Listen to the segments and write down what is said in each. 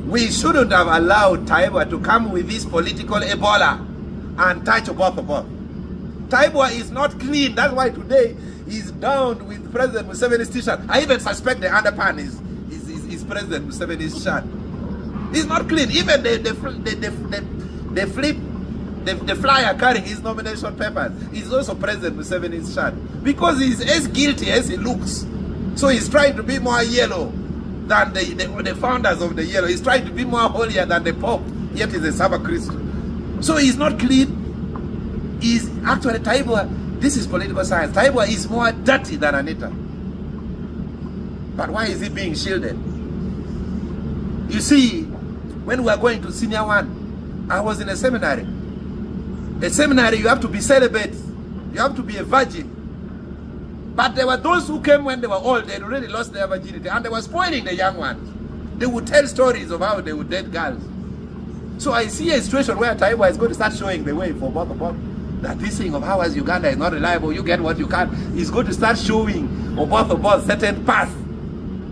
We shouldn't have allowed Tayebwa to come with this political Ebola and touch both of us. Tayebwa is not clean. That's why today he's down with President Museveni's t-shirt. I even suspect the underpan is President Museveni's shirt. He's not clean. Even the flyer carrying his nomination papers is also President Museveni's shirt. Because he's as guilty as he looks. So he's trying to be more yellow than the founders of the yellow. He's trying to be more holier than the Pope, yet he's a Sabbath Christian. So he's not clean. He's actually Tayebwa. This is political science. Tayebwa is more dirty than Anita. But why is he being shielded? You see, when we were going to senior one, I was in a seminary. A seminary, you have to be celibate. You have to be a virgin. But there were those who came when they were old, they had already lost their virginity, and they were spoiling the young ones. They would tell stories of how they would date girls. So I see a situation where Tayebwa is going to start showing the way for both of us. That this thing of how as Uganda is not reliable, you get what you can, is going to start showing of both of us certain path.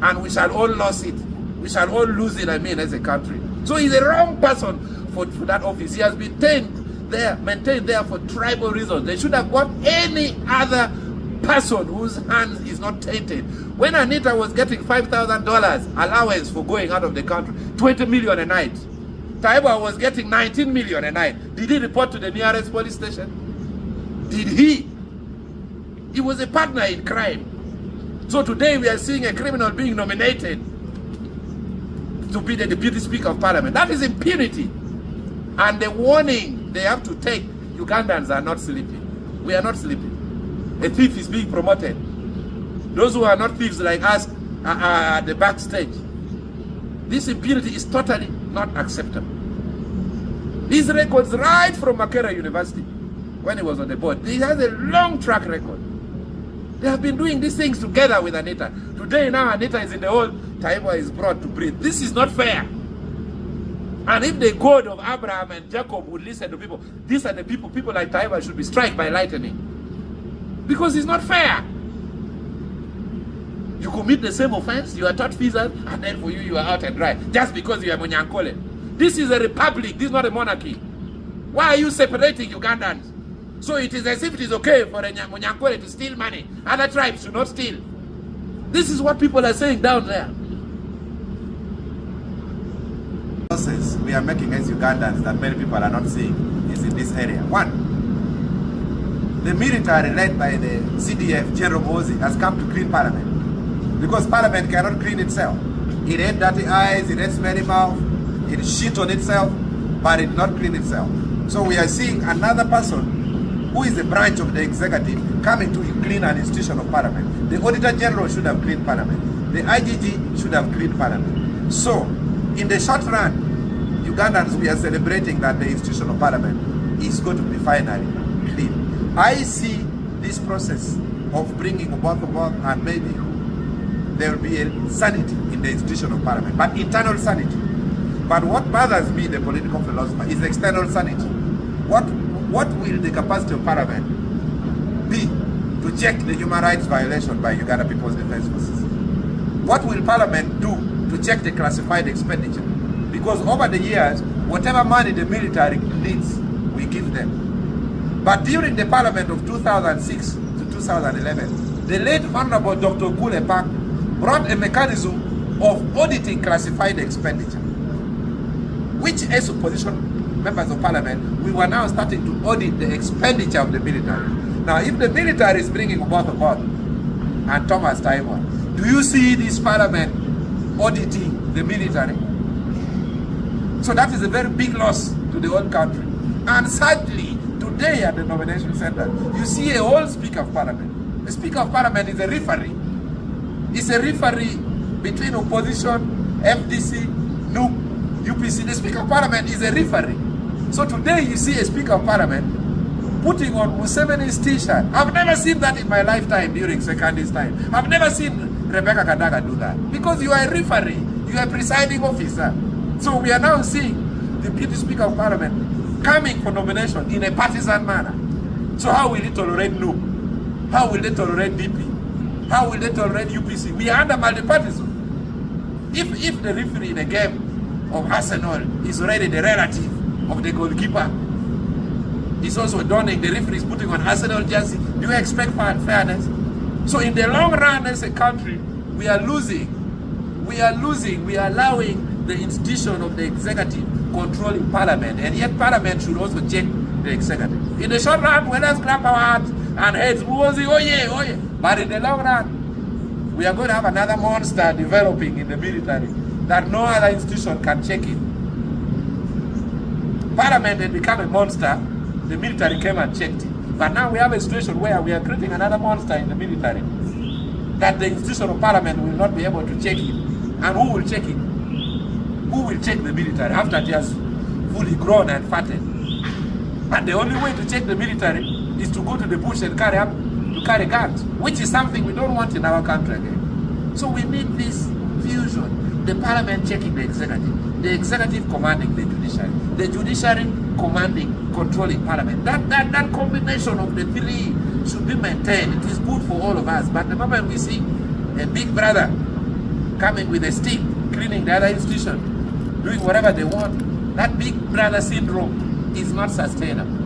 And we shall all lose it. We shall all lose it, as a country. So he's the wrong person for that office. He has been maintained there for tribal reasons. They should have got any other person whose hands is not tainted. When Anita was getting $5,000 allowance for going out of the country, 20 million a night. Tayebwa was getting 19 million a night. Did he report to the nearest police station? Did he? He was a partner in crime. So today we are seeing a criminal being nominated to be the Deputy Speaker of Parliament. That is impunity. And the warning they have to take, Ugandans are not sleeping. We are not sleeping. A thief is being promoted. Those who are not thieves like us are at the backstage. This impunity is totally not acceptable. These records right from Makerere University, when he was on the board, he has a long track record. They have been doing these things together with Anita. Today now Anita is in the hole, Tayebwa is brought to breathe. This is not fair. And if the God of Abraham and Jacob would listen to people, these are the people like Tayebwa should be struck by lightning. Because it's not fair. You commit the same offense, you are taught physics, and then for you, you are out and dry. Just because you are Munyankole. This is a republic, this is not a monarchy. Why are you separating Ugandans? So it is as if it is okay for a Munyankole to steal money. Other tribes should not steal. This is what people are saying down there. Process we are making as Ugandans that many people are not seeing is in this area. One, the military led by the CDF, General Mozi, has come to clean Parliament. Because Parliament cannot clean itself. It had dirty eyes, it had smelly mouth, it shit on itself, but it did not clean itself. So we are seeing another person who is a branch of the executive coming to clean an institution of Parliament. The Auditor General should have cleaned Parliament. The IGG should have cleaned Parliament. So, in the short run, Ugandans, we are celebrating that the institution of Parliament is going to be finally clean. I see this process of bringing about and maybe there will be a sanity in the institution of Parliament, but internal sanity. But what bothers me, the political philosopher, is external sanity. What will the capacity of Parliament be to check the human rights violation by Uganda People's Defense Forces? What will Parliament do to check the classified expenditure? Because over the years, whatever money the military needs, we give them. But during the Parliament of 2006 to 2011, the late Honorable Dr. Kule Park brought a mechanism of auditing classified expenditure, which as opposition members of Parliament, we were now starting to audit the expenditure of the military. Now, if the military is bringing about and Thomas Tayebwa, do you see this Parliament auditing the military? So that is a very big loss to the whole country. And sadly, today at the nomination center, you see a whole Speaker of Parliament. The Speaker of Parliament is a referee. It's a referee between opposition, FDC, NUP, UPC. The Speaker of Parliament is a referee. So today you see a Speaker of Parliament putting on Museveni's t-shirt. I've never seen that in my lifetime during Sekandi's time. I've never seen Rebecca Kadaga do that. Because you are a referee, you are a presiding officer. So we are now seeing the Deputy Speaker of Parliament coming for nomination in a partisan manner. So how will it tolerate NUP? How will they tolerate DP? How will they tolerate UPC? We are under multi-partism. If the referee in a game of Arsenal is already the relative of the goalkeeper. He's also donning, the referee is putting on Arsenal jersey. Do you expect fairness? So in the long run as a country, we are losing. We are losing. We are allowing the institution of the executive controlling parliament, and yet parliament should also check the executive. In the short run, let us clap our hands and heads, oh yeah, oh yeah. But in the long run, we are going to have another monster developing in the military that no other institution can check it. Parliament had become a monster, the military came and checked it. But now we have a situation where we are creating another monster in the military that the institution of parliament will not be able to check it. And who will check it? Who will check the military after it has fully grown and fattened? And the only way to check the military is to go to the bush and carry guns, which is something we don't want in our country again. So we need this fusion. The parliament checking the executive commanding the judiciary commanding, controlling parliament. That combination of the three should be maintained. It is good for all of us. But the moment we see a big brother coming with a stick, cleaning the other institution, doing whatever they want, that big brother syndrome is not sustainable.